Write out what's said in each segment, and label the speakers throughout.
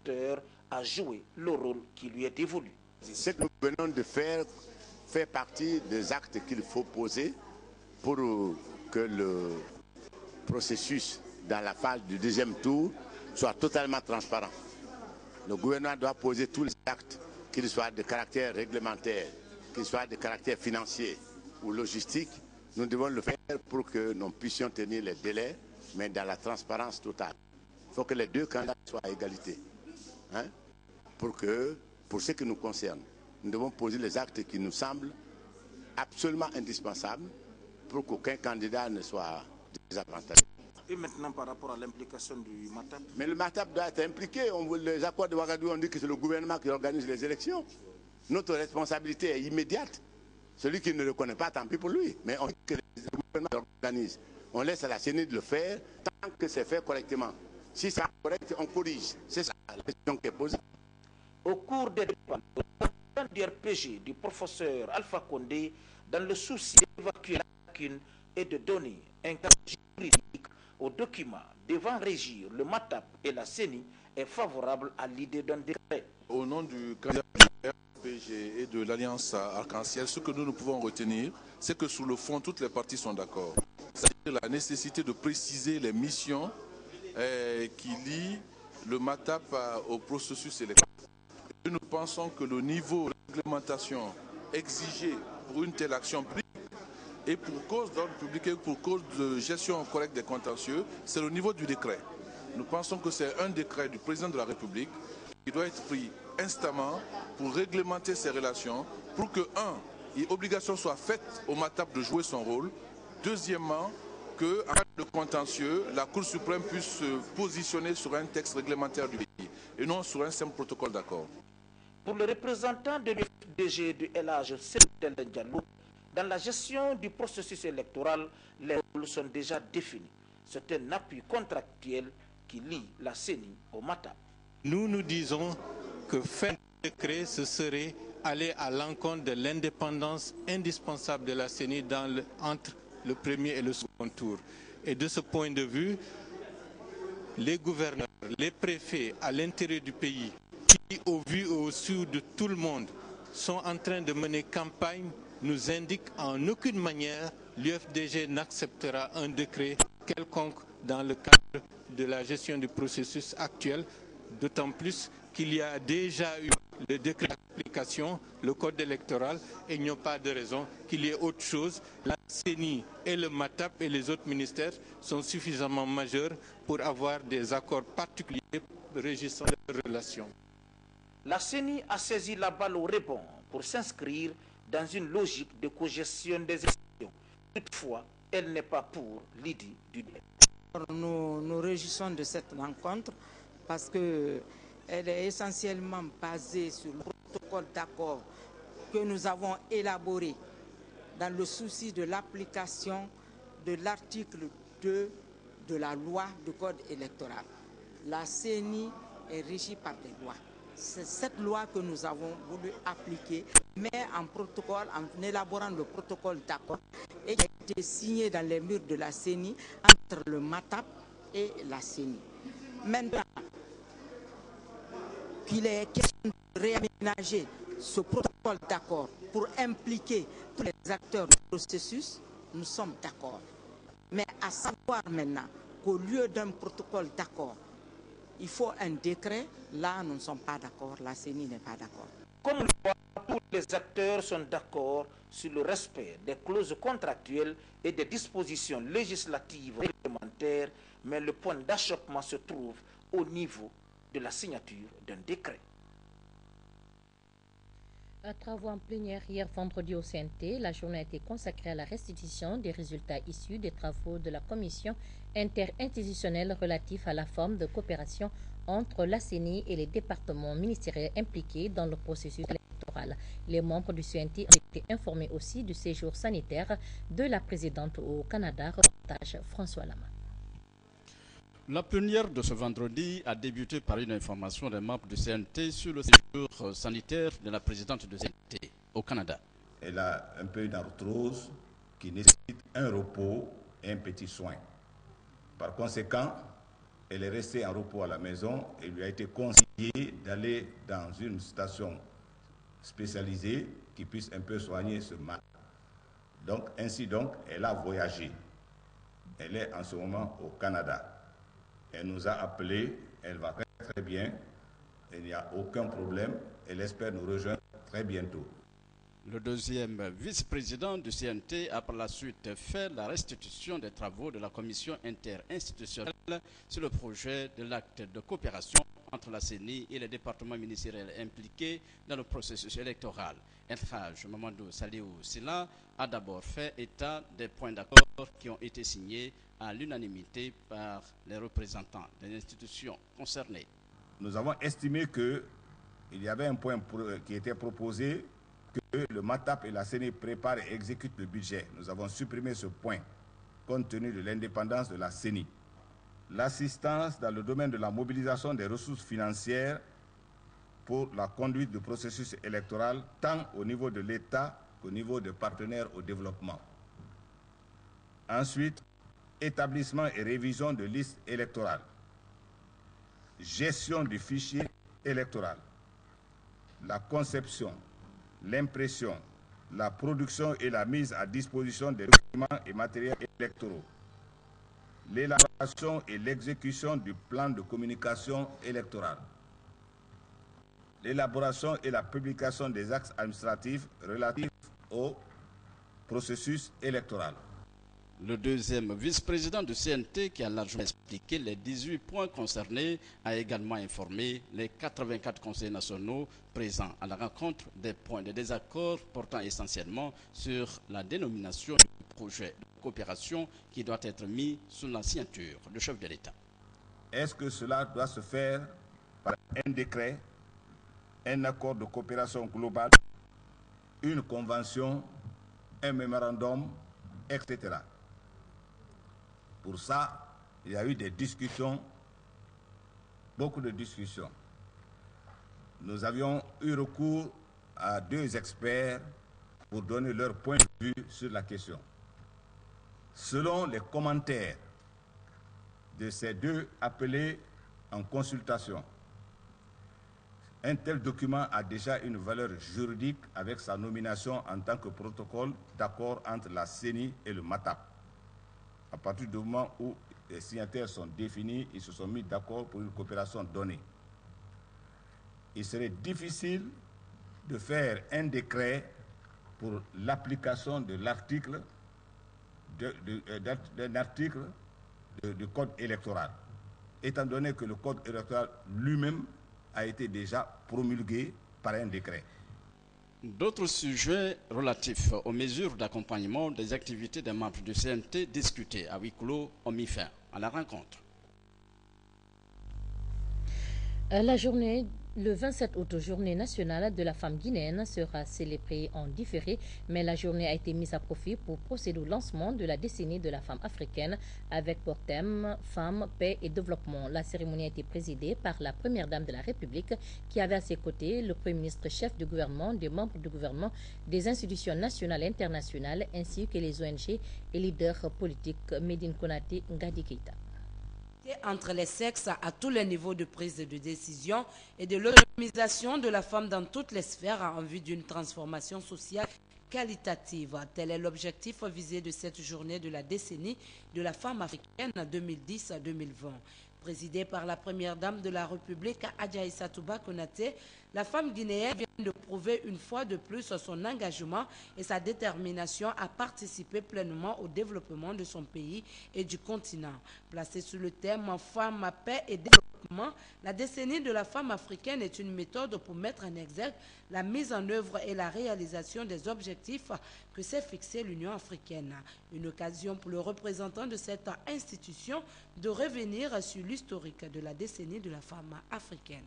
Speaker 1: acteur à jouer le rôle qui lui est dévolu.
Speaker 2: Ce que nous venons de faire fait partie des actes qu'il faut poser pour que le processus dans la phase du deuxième tour soit totalement transparent. Le gouvernement doit poser tous les actes, qu'ils soient de caractère réglementaire, qu'ils soient de caractère financier ou logistique. Nous devons le faire pour que nous puissions tenir les délais, mais dans la transparence totale. Il faut que les deux candidats soient à égalité. Pour ce qui nous concerne, nous devons poser les actes qui nous semblent absolument indispensables pour qu'aucun candidat ne soit désavantagé.
Speaker 1: Et maintenant par rapport à l'implication du MATAP?
Speaker 2: Mais le MATAP doit être impliqué. Les accords de Ouagadougou ont dit que c'est le gouvernement qui organise les élections. Notre responsabilité est immédiate. Celui qui ne le connaît pas, tant pis pour lui. Mais on dit que le gouvernement organise. On laisse à la CENI de le faire tant que c'est fait correctement. Si c'est correct, on corrige. C'est ça la question qui est posée.
Speaker 1: Au cours des débats, le du RPG du professeur Alpha Condé, dans le souci d'évacuer la lacune et de donner un cadre juridique aux documents devant régir le MATAP et la CENI, est favorable à l'idée d'un décret.
Speaker 3: Au nom du candidat du RPG et de l'Alliance Arc-en-Ciel, ce que nous pouvons retenir, c'est que sur le fond, toutes les parties sont d'accord. C'est-à-dire la nécessité de préciser les missions qui lient le MATAP au processus électoral. Nous pensons que le niveau de réglementation exigé pour une telle action et pour cause d'ordre public et pour cause de gestion correcte des contentieux, c'est le niveau du décret. Nous pensons que c'est un décret du président de la République qui doit être pris instamment pour réglementer ces relations, pour que, obligation soit faite au MATAP de jouer son rôle. Deuxièmement, qu'en cas de contentieux, la Cour suprême puisse se positionner sur un texte réglementaire du pays et non sur un simple protocole d'accord.
Speaker 1: Pour le représentant de l'UFDG du LH, Cédel Diallo, dans la gestion du processus électoral, les rôles sont déjà définis. C'est un appui contractuel qui lie la CENI au MATAP.
Speaker 4: Nous disons que faire un décret, ce serait aller à l'encontre de l'indépendance indispensable de la CENI entre le premier et le second tour. Et de ce point de vue, les gouverneurs, les préfets à l'intérieur du pays, qui au vu et au su de tout le monde sont en train de mener campagne, nous indiquent en aucune manière l'UFDG n'acceptera un décret quelconque dans le cadre de la gestion du processus actuel, d'autant plus qu'il y a déjà eu le décret d'application, le code électoral, et il n'y a pas de raison qu'il y ait autre chose. La CENI et le MATAP et les autres ministères sont suffisamment majeurs pour avoir des accords particuliers régissant les relations.
Speaker 1: La CENI a saisi la balle au rebond pour s'inscrire dans une logique de cogestion des élections. Toutefois, elle n'est pas pour l'idée du débat.
Speaker 5: Nous réjouissons de cette rencontre parce qu'elle est essentiellement basée sur le protocole d'accord que nous avons élaboré dans le souci de l'application de l'article 2 de la loi du code électoral. La CENI est régie par des lois. C'est cette loi que nous avons voulu appliquer, mais en protocole, en élaborant le protocole d'accord et qui a été signé dans les murs de la CENI entre le MATAP et la CENI. Maintenant qu'il est question de réaménager ce protocole d'accord pour impliquer tous les acteurs du processus, nous sommes d'accord. Mais à savoir maintenant qu'au lieu d'un protocole d'accord, il faut un décret, là nous ne sommes pas d'accord, la CENI n'est pas d'accord.
Speaker 1: Comme le voit, tous les acteurs sont d'accord sur le respect des clauses contractuelles et des dispositions législatives réglementaires, mais le point d'achoppement se trouve au niveau de la signature d'un décret.
Speaker 6: À travaux en plénière hier vendredi au CNT, la journée a été consacrée à la restitution des résultats issus des travaux de la commission interinstitutionnelle relative à la forme de coopération entre la CENI et les départements ministériels impliqués dans le processus électoral. Les membres du CNT ont été informés aussi du séjour sanitaire de la présidente au Canada. Reportage François Lama.
Speaker 7: La plénière de ce vendredi a débuté par une information des membres du CNT sur le séjour sanitaire de la présidente du CNT au Canada.
Speaker 8: Elle a un peu d'arthrose qui nécessite un repos et un petit soin. Par conséquent, elle est restée en repos à la maison et lui a été conseillé d'aller dans une station spécialisée qui puisse un peu soigner ce mal. Donc, ainsi donc, elle a voyagé. Elle est en ce moment au Canada. Elle nous a appelés, elle va très très bien, il n'y a aucun problème, elle espère nous rejoindre très bientôt.
Speaker 7: Le deuxième vice-président du CNT a par la suite fait la restitution des travaux de la commission interinstitutionnelle sur le projet de l'acte de coopération entre la CENI et les départements ministériels impliqués dans le processus électoral. El-Haj Mamadou Saliou Silla a d'abord fait état des points d'accord qui ont été signés à l'unanimité par les représentants des institutions concernées.
Speaker 8: Nous avons estimé qu'il y avait un point qui était proposé, que le MATAP et la CENI préparent et exécutent le budget. Nous avons supprimé ce point, compte tenu de l'indépendance de la CENI. L'assistance dans le domaine de la mobilisation des ressources financières pour la conduite du processus électoral, tant au niveau de l'État qu'au niveau des partenaires au développement. Ensuite, établissement et révision de listes électorales. Gestion du fichier électoral. La conception, l'impression, la production et la mise à disposition des documents et matériels électoraux, l'élaboration et l'exécution du plan de communication électorale, l'élaboration et la publication des actes administratifs relatifs au processus électoral.
Speaker 7: Le deuxième vice-président du CNT, qui a largement expliqué les 18 points concernés, a également informé les 84 conseillers nationaux présents à la rencontre des points de désaccord portant essentiellement sur la dénomination du projet de coopération qui doit être mis sous la signature du chef de l'État.
Speaker 8: Est-ce que cela doit se faire par un décret, un accord de coopération globale, une convention, un mémorandum, etc. Pour ça, il y a eu des discussions, beaucoup de discussions. Nous avions eu recours à 2 experts pour donner leur point de vue sur la question. Selon les commentaires de ces 2 appelés en consultation, un tel document a déjà une valeur juridique avec sa nomination en tant que protocole d'accord entre la CENI et le MATAP. À partir du moment où les signataires sont définis, ils se sont mis d'accord pour une coopération donnée. Il serait difficile de faire un décret pour l'application de l'article d'un article du code électoral, étant donné que le code électoral lui-même a été déjà promulgué par un décret.
Speaker 7: D'autres sujets relatifs aux mesures d'accompagnement des activités des membres du CNT discutés à huis clos ont mis fin à la rencontre.
Speaker 6: La journée, le 27 août, journée nationale de la femme guinéenne, sera célébrée en différé, mais la journée a été mise à profit pour procéder au lancement de la décennie de la femme africaine avec pour thème Femmes, paix et développement. La cérémonie a été présidée par la première dame de la République qui avait à ses côtés le premier ministre chef du gouvernement, des membres du gouvernement, des institutions nationales et internationales ainsi que les ONG et leaders politiques. Médine Konaté, Ngadi Keita.
Speaker 9: Entre les sexes à tous les niveaux de prise de décision et de l'autonomisation de la femme dans toutes les sphères en vue d'une transformation sociale qualitative. Tel est l'objectif visé de cette journée de la décennie de la femme africaine 2010-2020. Présidée par la première dame de la République, Adja Touba Konaté, la femme guinéenne vient de prouver une fois de plus son engagement et sa détermination à participer pleinement au développement de son pays et du continent. Placée sous le thème « Femmes, paix et développement », la décennie de la femme africaine est une méthode pour mettre en exergue la mise en œuvre et la réalisation des objectifs que s'est fixé l'Union africaine. Une occasion pour le représentant de cette institution de revenir sur l'historique de la décennie de la femme africaine.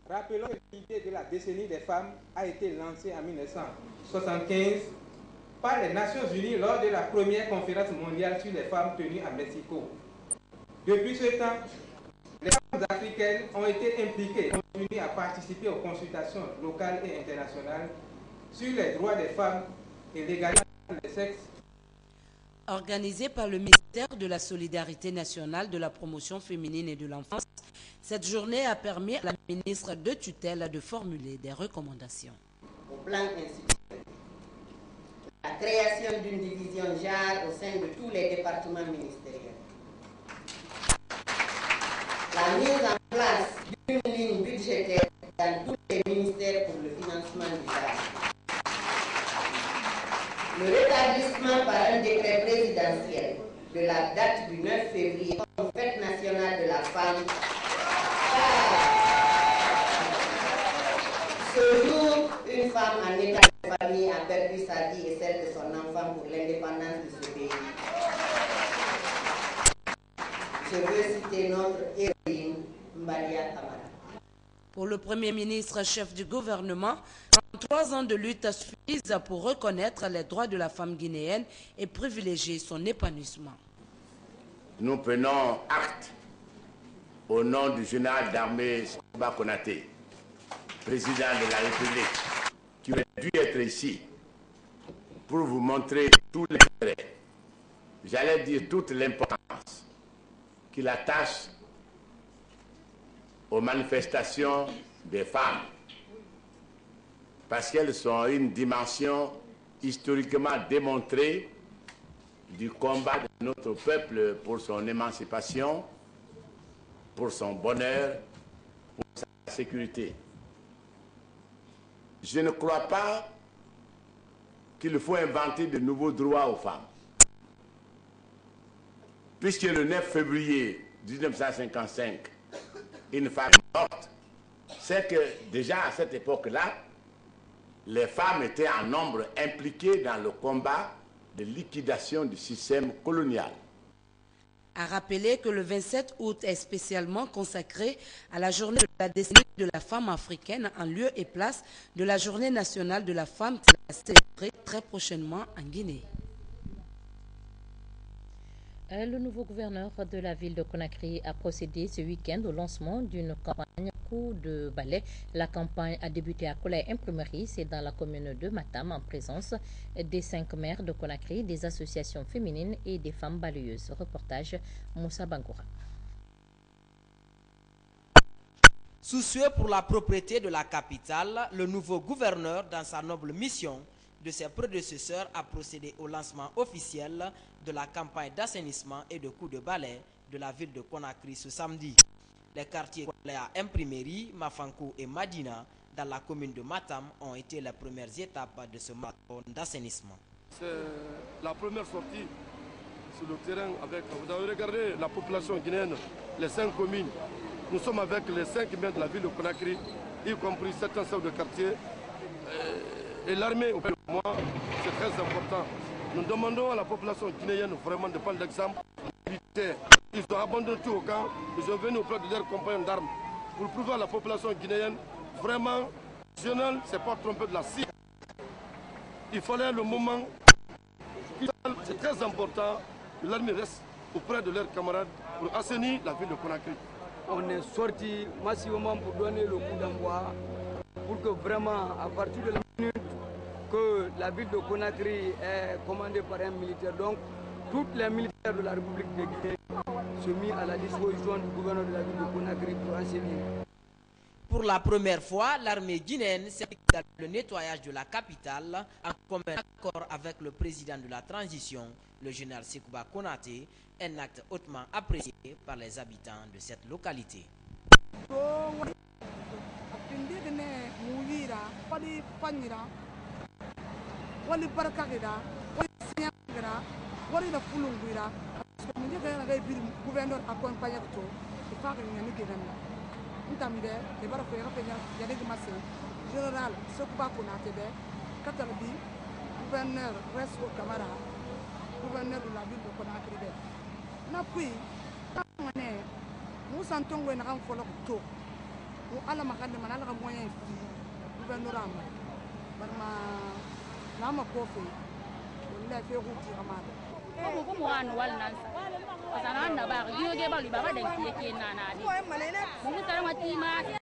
Speaker 10: Rappelons que l'idée de la décennie des femmes a été lancée en 1975 par les Nations Unies lors de la première conférence mondiale sur les femmes tenue à Mexico. Depuis ce temps, les femmes africaines ont été impliquées et continuent à participer aux consultations locales et internationales sur les droits des femmes et l'égalité des sexes.
Speaker 9: Organisée par le ministère de la Solidarité nationale, de la promotion féminine et de l'enfance, cette journée a permis à la ministre de tutelle de formuler des recommandations.
Speaker 11: Au plan institutionnel, la création d'une division genre au sein de tous les départements ministériels, la mise en place d'une ligne budgétaire dans tous les ministères pour le financement du genre, le rétablissement par un décret présidentiel de la date du 9 février comme fête nationale de la femme. Ce jour, une femme en état de famille a perdu sa vie et celle de son enfant pour l'indépendance de ce pays. Je veux citer notre héroïne, Mbalia Kamara.
Speaker 9: Pour le Premier ministre, chef du gouvernement, 33 ans de lutte suffisent pour reconnaître les droits de la femme guinéenne et privilégier son épanouissement.
Speaker 2: Nous prenons acte au nom du général d'armée Sékouba Konaté, président de la République, qui aurait dû être ici pour vous montrer tout l'intérêt, j'allais dire toute l'importance qu'il attache aux manifestations des femmes, parce qu'elles sont une dimension historiquement démontrée du combat de notre peuple pour son émancipation, pour son bonheur, pour sa sécurité. Je ne crois pas qu'il faut inventer de nouveaux droits aux femmes, puisque le 9 février 1955, une femme est morte, c'est que déjà à cette époque-là, les femmes étaient en nombre impliquées dans le combat de liquidation du système colonial.
Speaker 9: A rappelé que le 27 août est spécialement consacré à la journée de la décennie de la femme africaine en lieu et place de la journée nationale de la femme qui sera célébrée très prochainement en Guinée.
Speaker 6: Le nouveau gouverneur de la ville de Conakry a procédé ce week-end au lancement d'une campagne coup de balai. La campagne a débuté à Kolay Imprimerie, c'est dans la commune de Matam, en présence des 5 maires de Conakry, des associations féminines et des femmes balayeuses. Reportage Moussa Bangoura.
Speaker 12: Soucieux pour la propriété de la capitale, le nouveau gouverneur, dans sa noble mission de ses prédécesseurs, a procédé au lancement officiel de la campagne d'assainissement et de coups de balai de la ville de Conakry ce samedi. Les quartiers Koléa Imprimerie, Mafankou et Madina, dans la commune de Matam, ont été les premières étapes de ce marathon d'assainissement.
Speaker 13: C'est la première sortie sur le terrain avec, vous avez regardé la population guinéenne, les 5 communes. Nous sommes avec les 5 maires de la ville de Conakry, y compris certains chefs de quartier. Et l'armée, au plus de moi, c'est très important. Nous demandons à la population guinéenne vraiment de prendre l'exemple militaire. Ils ont abandonné tout au camp, ils sont venus auprès de leurs compagnons d'armes pour prouver à la population guinéenne, vraiment, le national, c'est pas tromper de la cible. Il fallait le moment, c'est très important que l'armée reste auprès de leurs camarades pour assainir la ville de Conakry.
Speaker 14: On est sorti massivement pour donner le coup d'envoi, pour que vraiment, à partir de la minute que la ville de Conakry est commandée par un militaire, donc tous les militaires de la République de Guinée se mis à la disposition du gouverneur de la ville de Conakry pour enseigner.
Speaker 12: Pour la première fois, l'armée guinéenne s'est dans le nettoyage de la capitale en commun accord avec le président de la transition, le général Sékouba Konaté, un acte hautement apprécié par les habitants de cette localité.
Speaker 15: Général Sékouba Konaté, gouverneur Resko Kamara, gouverneur de la ville de Conakry. Napui, nous sentons que nous avons fait le tour. Nous avons fait le moyen gouverneur. Nous avons fait le tour.